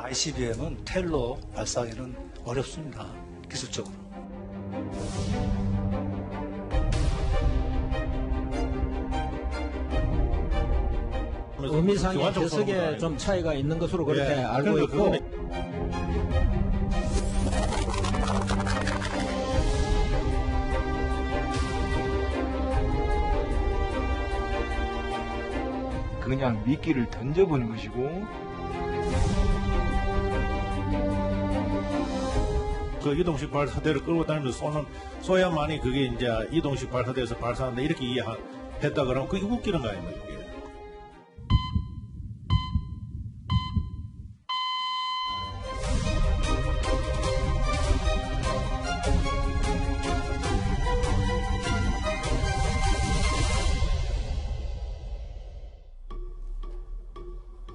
ICBM은 텔로 발사하기는 어렵습니다. 기술적으로. 의미상의 해석에 좀 차이가 있는 것으로 그렇게 알고 있고, 그냥 미끼를 던져보는 것이고, 그 이동식 발사대를 끌고 다니면서 쏘야만이 그게 이제 이동식 발사대에서 발사한다 이렇게 이해했다 그러면 그게 웃기는 거 아닙니까?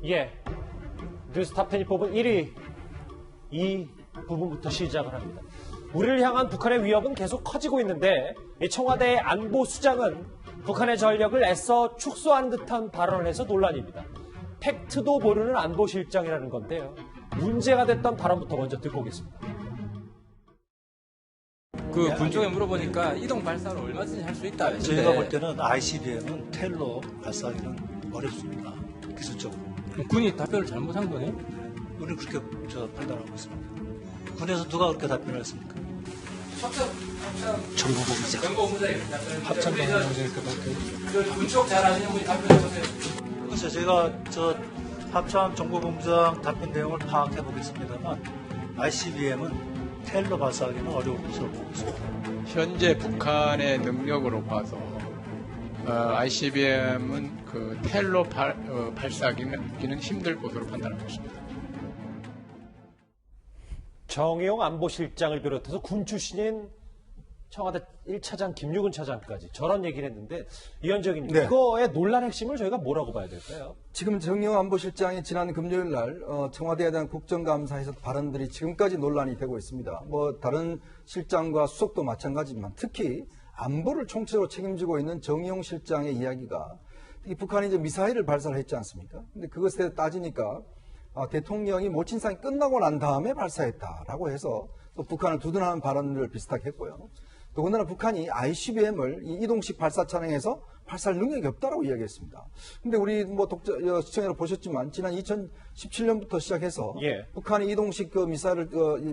이게. 예, 뉴스탑10이 뽑은 1위 이 부분부터 시작을 합니다. 우리를 향한 북한의 위협은 계속 커지고 있는데 이 청와대의 안보수장은 북한의 전력을 애써 축소하는 듯한 발언을 해서 논란입니다. 팩트도 모르는 안보실장이라는 건데요. 문제가 됐던 발언부터 먼저 듣고 오겠습니다. 그 군 쪽에 물어보니까 이동 발사를 얼마든지 할 수 있다. 저희가 볼 때는 ICBM은 텔로 발사하기는 어렵습니다. 기술적으로. 군이 답변을 잘못한 거네. 우리는 그렇게 판단하고 있습니다. 군에서 누가 그렇게 답변을 했습니까? 정보부장. 합참정보부장 군쪽 잘 아시는 분이 답변해 보세요. 그래서 제가 합참 정보본부장 답변 내용을 파악해 보겠습니다만 ICBM은 텔로 발사하기는 어려울 것으로 보고 있습니다. 현재 북한의 능력으로 봐서 ICBM은 그 텔로 발사하기는 힘들 것으로 판단하고 있습니다. 정의용 안보실장을 비롯해서 군 출신인 청와대 1차장 김유근 차장까지 저런 얘기를 했는데, 이현정님, 네. 이거의 논란 핵심을 저희가 뭐라고 봐야 될까요? 지금 정의용 안보실장이 지난 금요일 날 청와대에 대한 국정감사에서 발언들이 지금까지 논란이 되고 있습니다. 뭐 다른 실장과 수석도 마찬가지지만 특히 안보를 총체로 책임지고 있는 정의용 실장의 이야기가, 특히 북한이 이제 미사일을 발사를 했지 않습니까? 근데 그것에 따지니까 대통령이 모친상이 끝나고 난 다음에 발사했다라고 해서 또 북한을 두둔하는 발언을 비슷하게 했고요. 더군다나 북한이 ICBM을 이동식 발사 차량에서 발사할 능력이 없다라고 이야기했습니다. 근데 우리 뭐 시청자로 보셨지만 지난 2017년부터 시작해서 북한이 이동식 미사일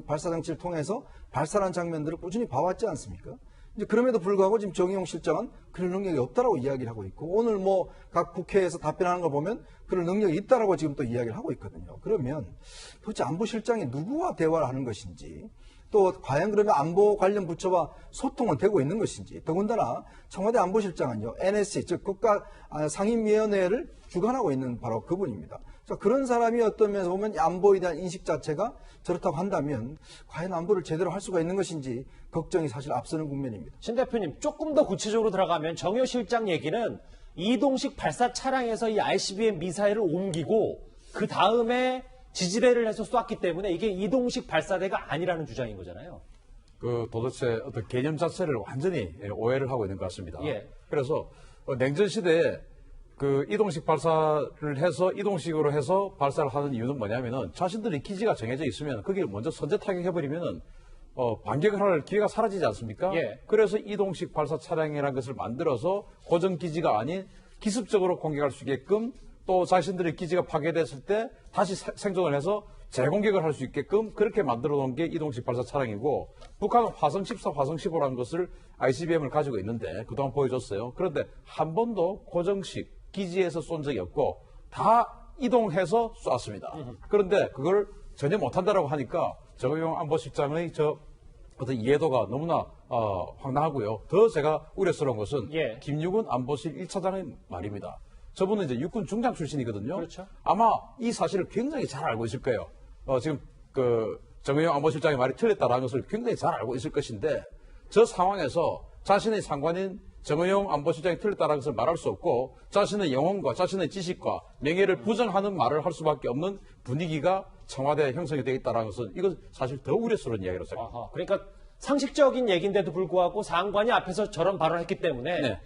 발사 장치를 통해서 발사한 장면들을 꾸준히 봐왔지 않습니까? 이제 그럼에도 불구하고 지금 정의용 실장은 그럴 능력이 없다라고 이야기를 하고 있고, 오늘 뭐 각 국회에서 답변하는 거 보면 그럴 능력이 있다라고 지금 또 이야기를 하고 있거든요. 그러면 도대체 안보실장이 누구와 대화를 하는 것인지, 또 과연 그러면 안보 관련 부처와 소통은 되고 있는 것인지, 더군다나 청와대 안보실장은요, NSC, 즉 국가 상임위원회를 주관하고 있는 바로 그분입니다. 그런 사람이 어떤 면에서 보면 안보에 대한 인식 자체가 저렇다고 한다면 과연 안보를 제대로 할 수가 있는 것인지 걱정이 사실 앞서는 국면입니다. 신 대표님, 조금 더 구체적으로 들어가면 정의용 실장 얘기는 이동식 발사 차량에서 이 ICBM 미사일을 옮기고 그 다음에 지지대를 해서 쐈기 때문에 이게 이동식 발사대가 아니라는 주장인 거잖아요. 도대체 어떤 개념 자체를 완전히 오해를 하고 있는 것 같습니다. 예. 그래서 냉전 시대에 그 이동식 발사를 해서 이동식으로 해서 발사를 하는 이유는 뭐냐면은 자신들의 기지가 정해져 있으면 거기를 먼저 선제 타격해버리면은 반격을 할 기회가 사라지지 않습니까? 예. 그래서 이동식 발사 차량이라는 것을 만들어서 고정 기지가 아닌 기습적으로 공격할 수 있게끔, 또 자신들의 기지가 파괴됐을 때 다시 생존을 해서 재공격을 할 수 있게끔 그렇게 만들어 놓은 게 이동식 발사 차량이고, 북한은 화성 14, 화성 15라는 것을 ICBM을 가지고 있는데 그동안 보여줬어요. 그런데 한 번도 고정식 기지에서 쏜 적이 없고 다 이동해서 쐈습니다. 그런데 그걸 전혀 못한다라고 하니까 정의용 안보실장의 어떤 이해도가 너무나 황당하고요. 더 제가 우려스러운 것은 김유근 안보실 1차장의 말입니다. 저분은 이제 육군 중장 출신이거든요. 그렇죠. 아마 이 사실을 굉장히 잘 알고 있을 거예요. 지금 정의용 안보실장의 말이 틀렸다라는 것을 굉장히 잘 알고 있을 것인데, 저 상황에서 자신의 상관인 정의용 안보실장이 틀렸다라는 것을 말할 수 없고, 자신의 영혼과 자신의 지식과 명예를 부정하는 말을 할 수밖에 없는 분위기가 청와대에 형성이 되어 있다는 것은, 이건 사실 더 우려스러운 이야기라고 생각합니다. 그러니까 상식적인 얘기인데도 불구하고 상관이 앞에서 저런 발언을 했기 때문에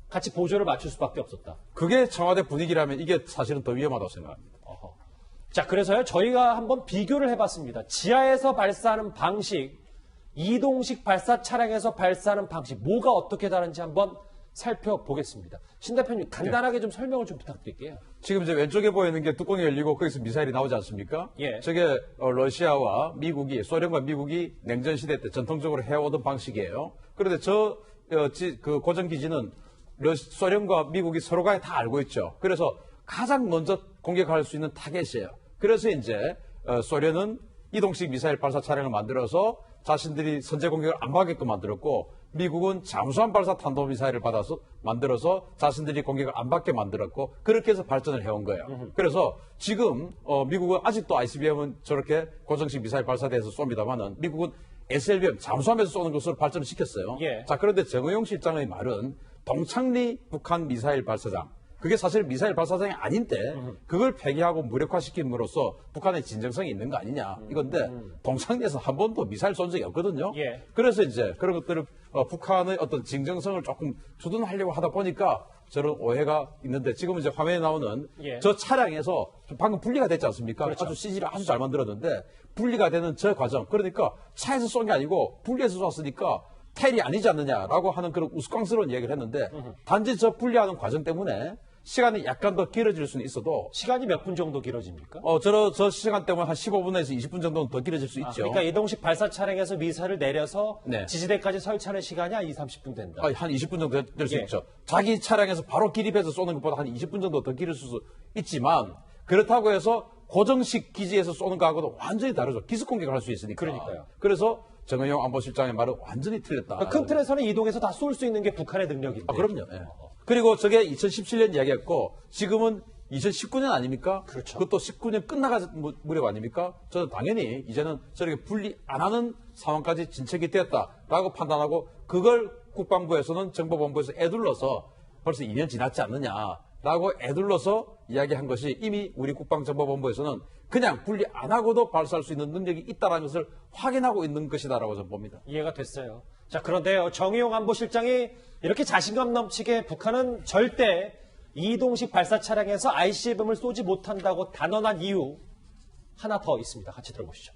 같이 보조를 맞출 수밖에 없었다. 그게 청와대 분위기라면 이게 사실은 더 위험하다고 생각합니다. 자, 그래서요, 저희가 한번 비교를 해봤습니다. 지하에서 발사하는 방식, 이동식 발사 차량에서 발사하는 방식, 뭐가 어떻게 다른지 한번 살펴보겠습니다. 신 대표님, 간단하게 좀 설명을 좀 부탁드릴게요. 지금 이제 왼쪽에 보이는 게 뚜껑이 열리고 거기서 미사일이 나오지 않습니까? 예. 저게 러시아와 미국이, 소련과 미국이 냉전 시대 때 전통적으로 해오던 방식이에요. 그런데 그 고정기지는 소련과 미국이 서로가 다 알고 있죠. 그래서 가장 먼저 공격할 수 있는 타겟이에요. 그래서 이제 소련은 이동식 미사일 발사 차량을 만들어서 자신들이 선제 공격을 안 받게끔 만들었고, 미국은 잠수함 발사 탄도미사일을 만들어서 자신들이 공격을 안 받게 만들었고, 그렇게 해서 발전을 해온 거예요. 그래서 지금 미국은 아직도 ICBM은 저렇게 고정식 미사일 발사대에서 쏩니다만은, 미국은 SLBM 잠수함에서 쏘는 것으로 발전을 시켰어요. 예. 자, 그런데 정의용 실장의 말은 동창리 북한 미사일 발사장, 그게 사실 미사일 발사장이 아닌데 그걸 폐기하고 무력화시킴으로써 북한의 진정성이 있는 거 아니냐 이건데, 동창리에서 한 번도 미사일 쏜 적이 없거든요. 예. 그래서 이제 그런 것들을 북한의 어떤 진정성을 조금 주둔하려고 하다 보니까 저런 오해가 있는데, 지금 이제 화면에 나오는 예. 저 차량에서 방금 분리가 됐지 않습니까? 그렇죠. 아주 CG를 아주 잘 만들었는데, 분리가 되는 저 과정, 그러니까 차에서 쏜 게 아니고 분리해서 쐈으니까 텔이 아니지 않느냐라고 하는 그런 우스꽝스러운 얘기를 했는데, 단지 저 분리하는 과정 때문에 시간이 약간 더 길어질 수는 있어도, 시간이 몇 분 정도 길어집니까? 저 시간 때문에 한 15분에서 20분 정도는 더 길어질 수 있죠. 그러니까 이동식 발사 차량에서 미사일을 내려서 네. 지지대까지 설치하는 시간이 한 20-30분 된다. 한 20분 정도 될 수 예. 있죠. 자기 차량에서 바로 기립해서 쏘는 것보다 한 20분 정도 더 길을 수 있지만, 그렇다고 해서 고정식 기지에서 쏘는 거하고도 완전히 다르죠. 기습 공격을 할 수 있으니까. 그러니까요. 그래서 정의용 안보실장의 말은 완전히 틀렸다. 그러니까 큰 틀에서는 이동해서 다 쏠 수 있는 게 북한의 능력인데. 그럼요. 예. 그리고 저게 2017년 이야기였고, 지금은 2019년 아닙니까? 그렇죠. 그것도 19년 끝나가 무렵 아닙니까? 저는 당연히 이제는 저렇게 분리 안 하는 상황까지 진척이 되었다라고 판단하고, 그걸 국방부에서는 정보본부에서 애둘러서 벌써 2년 지났지 않느냐라고 애둘러서 이야기한 것이, 이미 우리 국방정보본부에서는 그냥 분리 안 하고도 발사할 수 있는 능력이 있다는 것을 확인하고 있는 것이다라고 저는 봅니다. 이해가 됐어요. 자, 그런데요, 정의용 안보실장이 이렇게 자신감 넘치게 북한은 절대 이동식 발사 차량에서 ICBM을 쏘지 못한다고 단언한 이유 하나 더 있습니다. 같이 들어보시죠.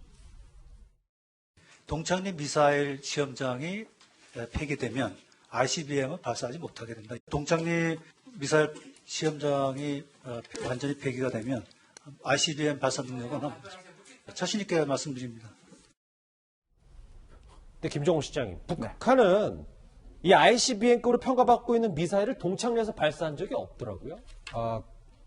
동창리 미사일 시험장이 폐기되면 ICBM은 발사하지 못하게 된다. 동창리 미사일 시험장이 완전히 폐기가 되면 ICBM 발사 능력은 자신 있게 말씀드립니다. 근데 김정은 실장님, 북한은 이 ICBM급으로 평가받고 있는 미사일을 동창리에서 발사한 적이 없더라고요.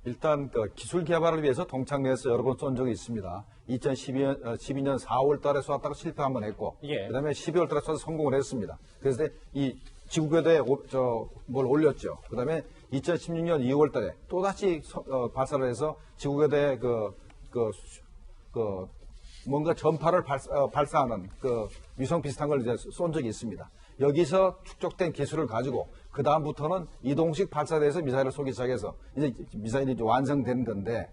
일단 그 기술 개발을 위해서 동창리에서 여러 번 쏜 적이 있습니다. 2012년 4월 달에 쏘았다가 실패 한번 했고, 예. 그다음에 12월 달에 쏘아서 성공을 했습니다. 그래서 이 지구궤도에 뭘 올렸죠. 그다음에 2016년 2월 달에 또다시 발사를 해서 지구궤도에 뭔가 전파를 발사하는 위성 비슷한 걸 이제 쏜 적이 있습니다. 여기서 축적된 기술을 가지고 그 다음부터는 이동식 발사대에서 미사일을 쏘기 시작해서 이제 미사일이 이제 완성된 건데,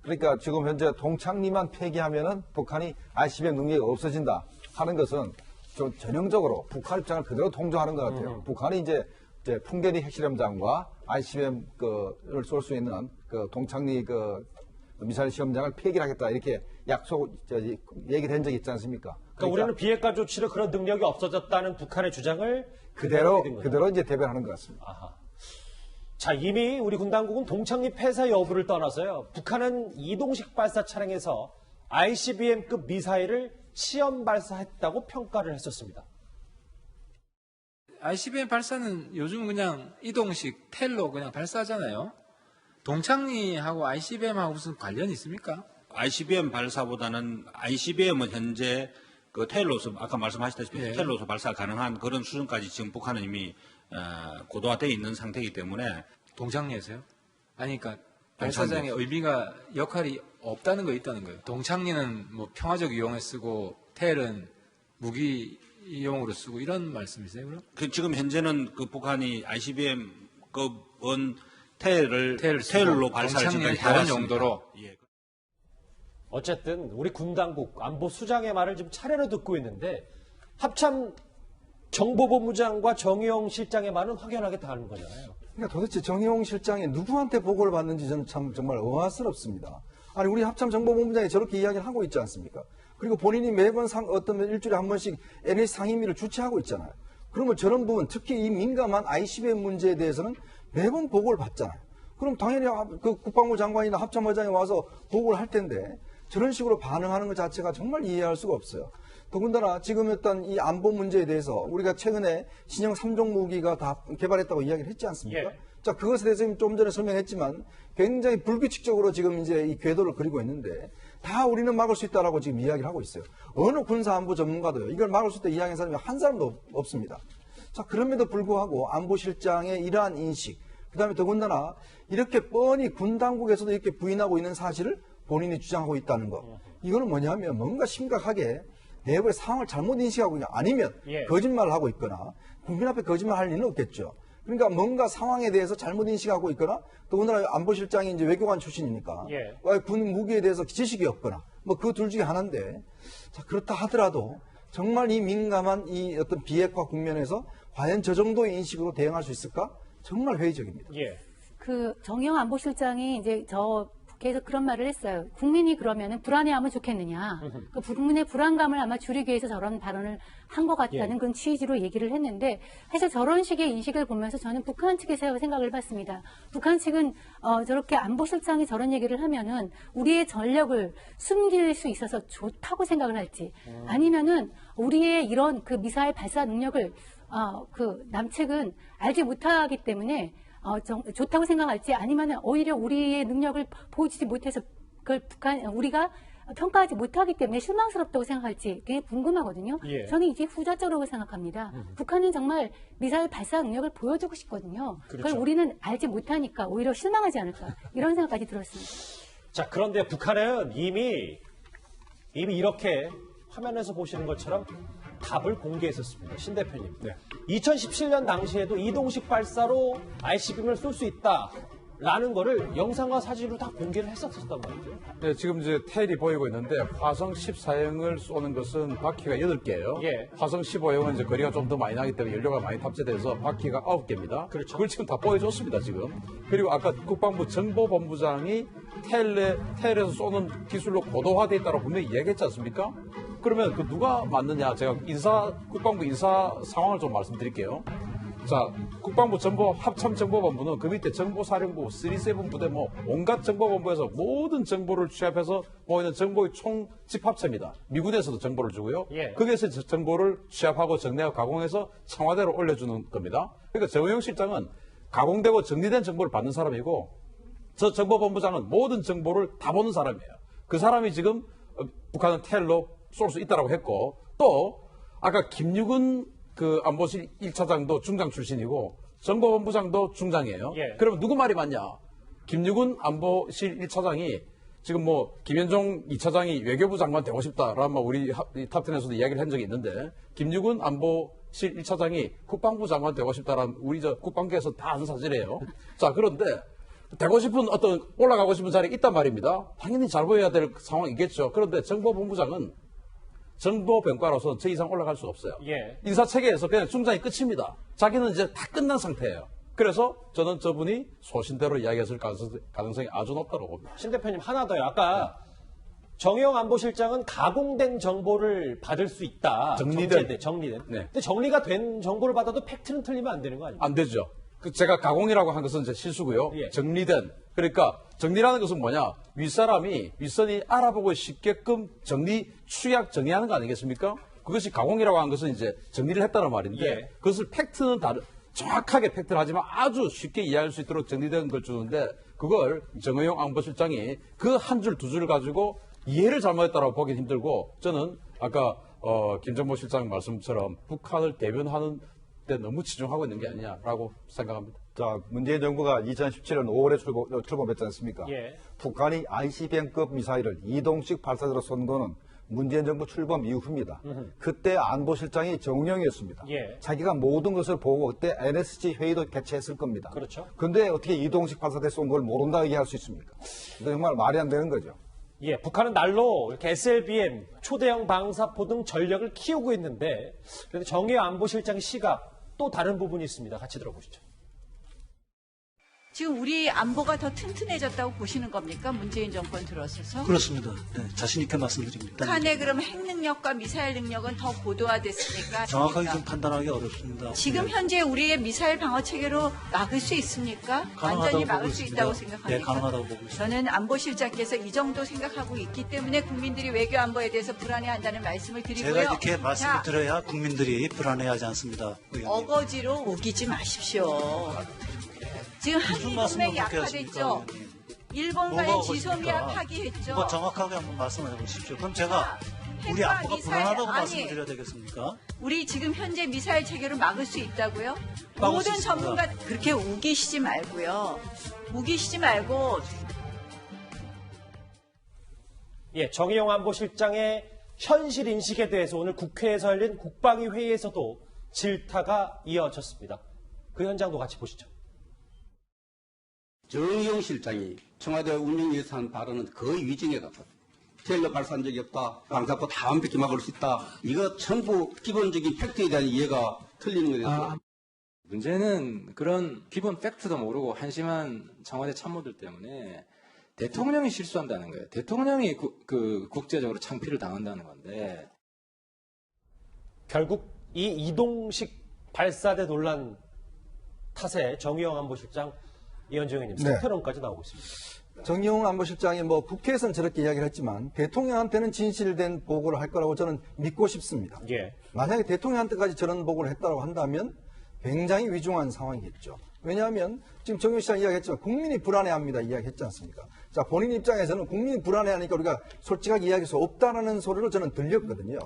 그러니까 지금 현재 동창리만 폐기하면은 북한이 ICBM 능력이 없어진다 하는 것은 좀 전형적으로 북한 입장을 그대로 동조하는 것 같아요. 북한이 이제 풍계리 핵실험장과 ICBM을 쏠 수 있는 동창리 미사일 시험장을 폐기하겠다 이렇게 얘기된 적이 있지 않습니까? 그러니까 우리는 비핵화 조치로 그런 능력이 없어졌다는 북한의 주장을 그대로 믿은 거죠. 이제 대변하는 것 같습니다. 아하. 자, 이미 우리 군 당국은 동창리 폐쇄 여부를 떠나서요, 북한은 이동식 발사 차량에서 ICBM급 미사일을 시험 발사했다고 평가를 했었습니다. ICBM 발사는 요즘 그냥 이동식 텔로 그냥 발사하잖아요. 동창리하고 ICBM하고 무슨 관련이 있습니까? ICBM 발사보다는 ICBM은 현재 그 테일로서 아까 말씀하셨다시피 예. 테일로서 발사 가능한 그런 수준까지 지금 북한은 이미 고도화되어 있는 상태이기 때문에. 동창리에서요? 아니, 그러니까 발사장의 의미가 역할이 없다는 거 있다는 거예요. 동창리는 뭐 평화적 유용에 쓰고 텔은 무기용으로 쓰고 이런 말씀이세요, 그럼? 지금 현재는 그 북한이 ICBM급은 테일로 발사를 동창리는 지금까지 다른 해왔습니다. 용도로. 예. 어쨌든 우리 군 당국 안보 수장의 말을 지금 차례로 듣고 있는데, 합참 정보본부장과 정의용 실장의 말은 확연하게 다른 거잖아요. 그러니까 도대체 정의용 실장이 누구한테 보고를 받는지 저는 참 정말 의아스럽습니다. 아니 우리 합참정보본부장이 저렇게 이야기를 하고 있지 않습니까? 그리고 본인이 매번 어떤 일주일에 한 번씩 NSC 상임위를 주최하고 있잖아요. 그러면 저런 부분, 특히 이 민감한 ICBM 문제에 대해서는 매번 보고를 받잖아요. 그럼 당연히 그 국방부 장관이나 합참의장이 와서 보고를 할 텐데 저런 식으로 반응하는 것 자체가 정말 이해할 수가 없어요. 더군다나 지금 일단 이 안보 문제에 대해서 우리가 최근에 신형 3종 무기가 다 개발했다고 이야기를 했지 않습니까? 예. 자, 그것에 대해서 좀 전에 설명했지만 굉장히 불규칙적으로 지금 이제 이 궤도를 그리고 있는데 다 우리는 막을 수 있다라고 지금 이야기를 하고 있어요. 어느 군사안보 전문가도요. 이걸 막을 수 있다 이야기하는 사람이 한 사람도 없습니다. 자, 그럼에도 불구하고 안보실장의 이러한 인식, 그 다음에 더군다나 이렇게 뻔히 군 당국에서도 이렇게 부인하고 있는 사실을 본인이 주장하고 있다는 것. 이거는 뭐냐면 뭔가 심각하게 내부의 상황을 잘못 인식하고 있냐 아니면 예. 거짓말을 하고 있거나 국민 앞에 거짓말할 리는 없겠죠. 그러니까 뭔가 상황에 대해서 잘못 인식하고 있거나 더군다나 안보실장이 이제 외교관 출신이니까 예. 군 무기에 대해서 지식이 없거나 뭐 그 둘 중에 하나인데 자 그렇다 하더라도 정말 이 민감한 이 어떤 비핵화 국면에서 과연 저 정도의 인식으로 대응할 수 있을까? 정말 회의적입니다. 예. 그 정영 안보실장이 이제 저 국회에서 그런 말을 했어요. 국민이 그러면은 불안해하면 좋겠느냐. 그 국민의 불안감을 아마 줄이기 위해서 저런 발언을 한 것 같다는 예. 그런 취지로 얘기를 했는데 사실 저런 식의 인식을 보면서 저는 북한 측에서 생각을 해봤습니다. 북한 측은 저렇게 안보실장이 저런 얘기를 하면은 우리의 전력을 숨길 수 있어서 좋다고 생각을 할지 아니면은 우리의 이런 그 미사일 발사 능력을 그 남측은 알지 못하기 때문에 좋다고 생각할지 아니면은 오히려 우리의 능력을 보여주지 못해서 그걸 우리가 평가하지 못하기 때문에 실망스럽다고 생각할지 그게 궁금하거든요. 예. 저는 이제 후자적으로 생각합니다. 북한은 정말 미사일 발사 능력을 보여주고 싶거든요. 그걸 그렇죠. 우리는 알지 못하니까 오히려 실망하지 않을까 이런 생각까지 들었습니다. 자, 그런데 북한은 이미 이렇게 화면에서 보시는 것처럼 답을 공개했었습니다. 신 대표님. 2017년 당시에도 이동식 발사로 ICBM을 쏠 수 있다라는 거를 영상과 사진으로 다 공개를 했었단 말이죠. 네, 지금 이제 테일이 보이고 있는데 화성 14형을 쏘는 것은 바퀴가 8개예요. 예. 화성 15형은 이제 거리가 좀 더 많이 나기 때문에 연료가 많이 탑재돼서 바퀴가 9개입니다. 그렇죠. 그걸 지금 다 보여줬습니다, 지금. 그리고 아까 국방부 정보본부장이 테일에서 쏘는 기술로 고도화돼 있다고 분명히 이야기했지 않습니까? 그러면 그 누가 맞느냐? 제가 국방부 인사 상황을 좀 말씀드릴게요. 자, 국방부 합참정보본부는 그 밑에 정보사령부, 37 부대 온갖 정보본부에서 모든 정보를 취합해서 모이는 정보의 총 집합체입니다. 미군에서도 정보를 주고요. 예. 거기에서 정보를 취합하고 정리하고 가공해서 청와대로 올려주는 겁니다. 그러니까 정호영 실장은 가공되고 정리된 정보를 받는 사람이고 저 정보본부장은 모든 정보를 다 보는 사람이에요. 그 사람이 지금 북한은 테일로 쏠 수 있다고 했고 또 아까 김유근 그 안보실 1차장도 중장 출신이고 정보본부장도 중장이에요. 예. 그러면 누구 말이 맞냐? 김유근 안보실 1차장이 지금 김현종 2차장이 외교부 장관 되고 싶다라는 우리 탑텐에서도 이야기를 한 적이 있는데 김유근 안보실 1차장이 국방부 장관 되고 싶다라는 우리 국방계에서 다 아는 사실이에요. 자, 그런데 되고 싶은 올라가고 싶은 자리에 있단 말입니다. 당연히 잘 보여야 될 상황이겠죠. 그런데 정보본부장은 정보병과로서 저 이상 올라갈 수 없어요. 예. 인사체계에서 그냥 중장이 끝입니다. 자기는 이제 다 끝난 상태예요. 그래서 저는 저분이 소신대로 이야기했을 가능성이 아주 높다고 봅니다. 신 대표님 하나 더요. 아까 정영 안보실장은 가공된 정보를 받을 수 있다. 정리된. 네. 근데 정리가 된 정보를 받아도 팩트는 틀리면 안 되는 거 아닙니까? 안 되죠. 제가 가공이라고 한 것은 이제 실수고요. 예. 정리된. 그러니까 정리라는 것은 뭐냐? 윗선이 알아보고 쉽게끔 정리하는 거 아니겠습니까? 그것이 가공이라고 한 것은 이제 정리를 했다는 말인데 예. 그것을 정확하게 팩트를 하지만 아주 쉽게 이해할 수 있도록 정리된 걸 주는데 그걸 정의용 안보실장이 그 한 줄 두 줄 가지고 이해를 잘못했다고 보기 힘들고 저는 아까 김정보 실장 말씀처럼 북한을 대변하는 데 너무 치중하고 있는 게 아니냐라고 생각합니다. 자, 문재인 정부가 2017년 5월에 출범했지 않습니까? 예. 북한이 ICBM급 미사일을 이동식 발사대로 쏜 거는 문재인 정부 출범 이후입니다. 그때 안보실장이 정영이었습니다. 예. 자기가 모든 것을 보고 그때 NSC 회의도 개최했을 겁니다. 그렇죠. 근데 어떻게 이동식 발사대 쏜 걸 모른다 얘기할 수 있습니까? 이거 정말 말이 안 되는 거죠. 예, 북한은 날로 이렇게 SLBM, 초대형 방사포 등 전력을 키우고 있는데 그런데 정의 안보실장의 시각 또 다른 부분이 있습니다. 같이 들어보시죠. 지금 우리 안보가 더 튼튼해졌다고 보시는 겁니까? 문재인 정권 들어서서? 그렇습니다. 네, 자신 있게 말씀드립니다. 북한의 그럼 핵 능력과 미사일 능력은 더 고도화됐습니까? 정확하게 좀 판단하기 어렵습니다. 지금 현재 우리의 미사일 방어 체계로 막을 수 있습니까? 완전히 막을 수 있다고 생각합니까? 네, 가능하다고 보고 있습니다. 저는 안보실장께서 이 정도 생각하고 있기 때문에 국민들이 외교 안보에 대해서 불안해한다는 말씀을 드리고요. 제가 이렇게 말씀을 자, 드려야 국민들이 불안해하지 않습니다. 의원님. 어거지로 우기지 마십시오. 지금 한일 동맹이 약화됐죠. 일본과의 지소미아 파기했죠. 뭐 정확하게 한번 말씀해 보십시오. 그럼 제가 우리 핵과 안보가 미사일, 불안하다고 아니, 말씀드려야 되겠습니까? 우리 지금 현재 미사일 체계로 막을 수 있다고요? 막을 모든 수 있습니다. 전문가 그렇게 우기시지 말고요. 우기시지 말고 예, 정의용 안보실장의 현실 인식에 대해서 오늘 국회에서 열린 국방위 회의에서도 질타가 이어졌습니다. 그 현장도 같이 보시죠. 정의용 실장이 청와대 운영위에서 한 발언은 거의 위증에 가깝다. 테일러 발사한 적이 없다. 방사포 다 완벽히 막을 수 있다. 이거 전부 기본적인 팩트에 대한 이해가 틀리는 것에 대해서. 문제는 그런 기본 팩트도 모르고 한심한 청와대 참모들 때문에 대통령이 실수한다는 거예요. 대통령이 국제적으로 창피를 당한다는 건데. 결국 이 이동식 발사대 논란 탓에 정의용 안보실장 이현주 의원님 네. 사퇴론까지 나오고 있습니다. 정의용 안보실장이 뭐 국회에서는 저렇게 이야기를 했지만 대통령한테는 진실된 보고를 할 거라고 저는 믿고 싶습니다. 예. 만약에 대통령한테까지 저런 보고를 했다고 한다면 굉장히 위중한 상황이겠죠. 왜냐하면 지금 정의용 실장 이야기했지만 국민이 불안해합니다 이야기했지 않습니까? 자, 본인 입장에서는 국민이 불안해하니까 우리가 솔직하게 이야기할 수 없다라는 소리를 저는 들렸거든요.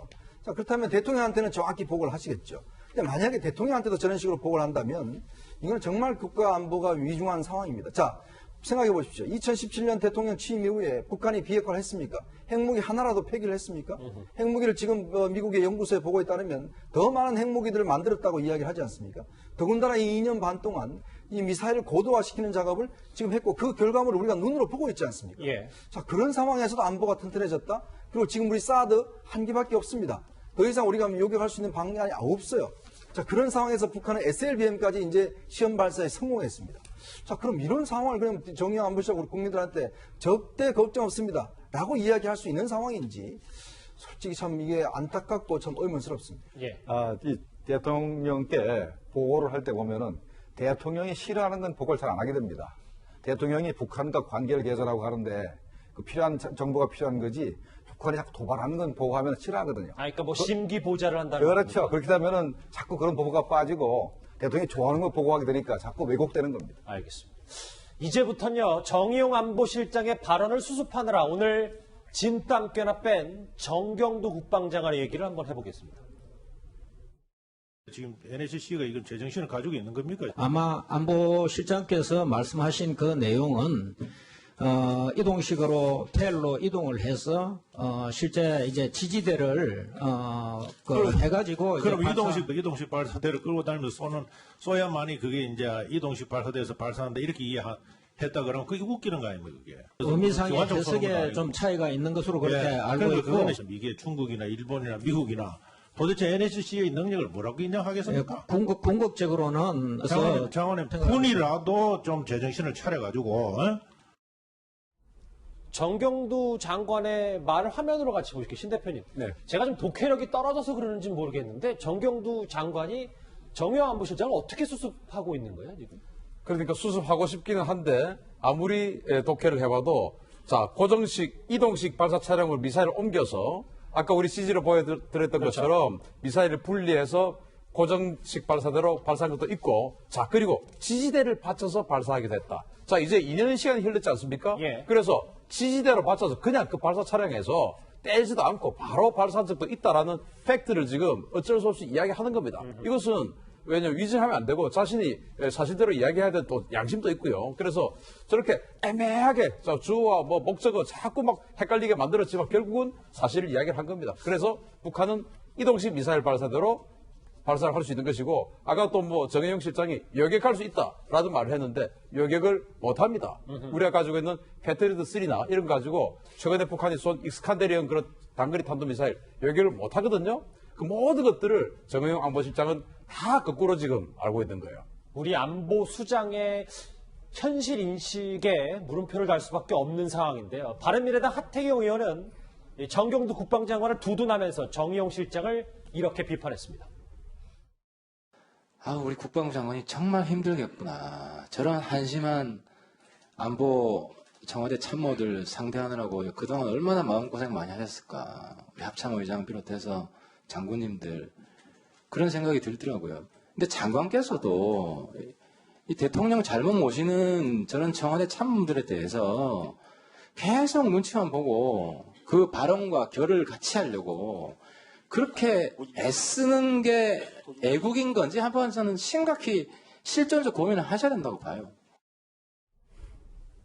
자, 그렇다면 대통령한테는 정확히 보고를 하시겠죠. 근데 만약에 대통령한테도 저런 식으로 보고를 한다면 이건 정말 국가 안보가 위중한 상황입니다. 자, 생각해 보십시오. 2017년 대통령 취임 이후에 북한이 비핵화를 했습니까? 핵무기 하나라도 폐기를 했습니까? 핵무기를 지금 미국의 연구소에 보고에 따르면 더 많은 핵무기들을 만들었다고 이야기를 하지 않습니까? 더군다나 이 2년 반 동안 이 미사일을 고도화시키는 작업을 지금 했고 그 결과물을 우리가 눈으로 보고 있지 않습니까? 예. 자, 그런 상황에서도 안보가 튼튼해졌다? 그리고 지금 우리 사드 한 개밖에 없습니다. 더 이상 우리가 요격할 수 있는 방안이 없어요. 자, 그런 상황에서 북한은 SLBM까지 이제 시험 발사에 성공했습니다. 자, 그럼 이런 상황을 그냥 정의용 안보실장 우리 국민들한테 절대 걱정 없습니다. 라고 이야기할 수 있는 상황인지 솔직히 참 이게 안타깝고 참 의문스럽습니다. 예. 이 대통령께 보고를 할 때 보면은 대통령이 싫어하는 건 보고를 잘 안 하게 됩니다. 대통령이 북한과 관계를 개선하고 하는데 그 필요한 정보가 필요한 거지 북한이 자꾸 도발하는 건 보고하면 싫어하거든요. 그러니까 뭐 심기 보좌를 한다는 그렇죠. 겁니까? 그렇게 되면은 자꾸 그런 보고가 빠지고 대통령이 좋아하는 거 보고하게 되니까 자꾸 왜곡되는 겁니다. 알겠습니다. 이제부터는요, 정의용 안보실장의 발언을 수습하느라 오늘 진땀 꽤나 뺀 정경두 국방장관의 얘기를 한번 해보겠습니다. 지금 NSC가 이건 제정신을 가지고 있는 겁니까? 아마 안보실장께서 말씀하신 그 내용은 이동식으로 텔로 이동을 해서 실제 이제 지지대를 해가지고 그럼 이제 이동식 발사대를 끌고 다니면서 쏘야만이 그게 이제 이동식 발사대에서 발사한다 이렇게 이해했다 그러면 그게 웃기는 거 아닙니까 그게? 의미상의 교환적 쏘는 것도 해석에 아니고. 좀 차이가 있는 것으로 그렇게 예, 알고 그러니까 있고 그거는 이게 중국이나 일본이나 미국이나 도대체 NSC의 능력을 뭐라고 인정하겠습니까? 궁극적으로는 장관님 분이라도 좀 제정신을 차려가지고 정경두 장관의 말을 화면으로 같이 보실게요, 신 대표님. 네. 제가 좀 독해력이 떨어져서 그러는지 모르겠는데 정경두 장관이 정의용 안보실장을 어떻게 수습하고 있는 거예요, 지금? 그러니까 수습하고 싶기는 한데 아무리 독해를 해봐도 자 고정식 이동식 발사 차량을 미사일을 옮겨서 아까 우리 CG로 보여드렸던 것처럼 미사일을 분리해서 고정식 발사대로 발사한 것도 있고 자 그리고 지지대를 받쳐서 발사하게 됐다. 자 이제 2년 시간이 흘렀지 않습니까? 예. 그래서 지지대로 받쳐서 그냥 그 발사 차량에서 떼지도 않고 바로 발사한 적도 있다라는 팩트를 지금 어쩔 수 없이 이야기하는 겁니다. 이것은 왜냐면 위증하면 안 되고 자신이 사실대로 이야기해야 될 또 양심도 있고요. 그래서 저렇게 애매하게 주어와 뭐 목적어 자꾸 막 헷갈리게 만들었지만 결국은 사실을 이야기를 한 겁니다. 그래서 북한은 이동식 미사일 발사대로 발사를 할 수 있는 것이고 아까 또 뭐 정의용 실장이 여격할 수 있다라는 말을 했는데 여격을 못합니다. 우리가 가지고 있는 패트리어트 3나 이런 거 가지고 최근에 북한이 쏜 익스칸데리언 그런 단거리 탄도미사일 여격을 못하거든요. 그 모든 것들을 정의용 안보실장은 다 거꾸로 지금 알고 있는 거예요. 우리 안보 수장의 현실 인식에 물음표를 달 수밖에 없는 상황인데요. 바른미래당 하태경 의원은 이 정경두 국방장관을 두둔하면서 정의용 실장을 이렇게 비판했습니다. 아, 우리 국방부 장관이 정말 힘들겠구나. 저런 한심한 안보 청와대 참모들 상대하느라고 그동안 얼마나 마음고생 많이 하셨을까. 우리 합참 의장 비롯해서 장군님들. 그런 생각이 들더라고요. 근데 장관께서도 이 대통령 잘못 모시는 저런 청와대 참모들에 대해서 계속 눈치만 보고 그 발언과 결을 같이 하려고 그렇게 애쓰는 게 애국인 건지 한번 저는 심각히 실존적 고민을 하셔야 된다고 봐요.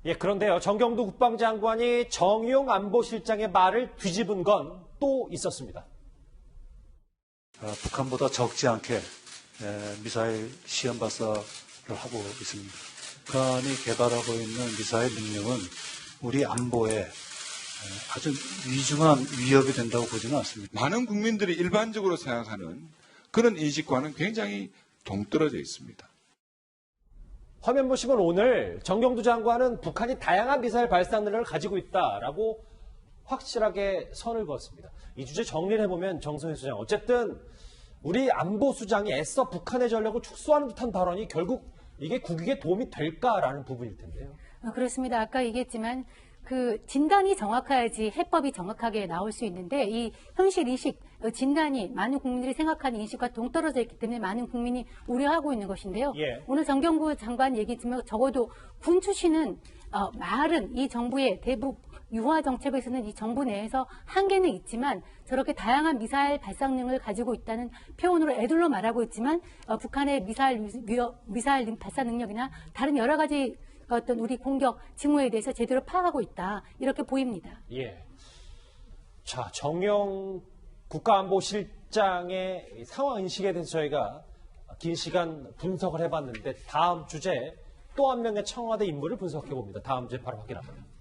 예, 그런데요. 정경두 국방장관이 정의용 안보실장의 말을 뒤집은 건 또 있었습니다. 북한보다 적지 않게 미사일 시험 발사를 하고 있습니다. 북한이 개발하고 있는 미사일 능력은 우리 안보에 아주 위중한 위협이 된다고 보지는 않습니다. 많은 국민들이 일반적으로 생각하는 그런 인식과는 굉장히 동떨어져 있습니다. 화면 보시면 오늘 정경두 장관은 북한이 다양한 미사일 발사 능력을 가지고 있다라고 확실하게 선을 그었습니다. 이 주제 정리를 해보면 정성희 수장, 어쨌든 우리 안보수장이 애써 북한의 전력을 축소하는 듯한 발언이 결국 이게 국익에 도움이 될까라는 부분일 텐데요. 그렇습니다. 아까 얘기했지만 그 진단이 정확해야지 해법이 정확하게 나올 수 있는데 이 현실 인식 진단이 많은 국민들이 생각하는 인식과 동떨어져 있기 때문에 많은 국민이 우려하고 있는 것인데요. 예. 오늘 정경구 장관 얘기지만 적어도 군 출신은 말은 이 정부의 대북 유화 정책에서는 이 정부 내에서 한계는 있지만 저렇게 다양한 미사일 발사능을 가지고 있다는 표현으로 애둘러 말하고 있지만 북한의 미사일 발사 능력이나 다른 여러 가지 어떤 우리 공격 징후에 대해서 제대로 파악하고 있다 이렇게 보입니다. 예. 자, 정용 국가안보실장의 상황 인식에 대해서 저희가 긴 시간 분석을 해봤는데 다음 주제 또 한 명의 청와대 인물을 분석해 봅니다. 다음 주에 바로 확인합니다.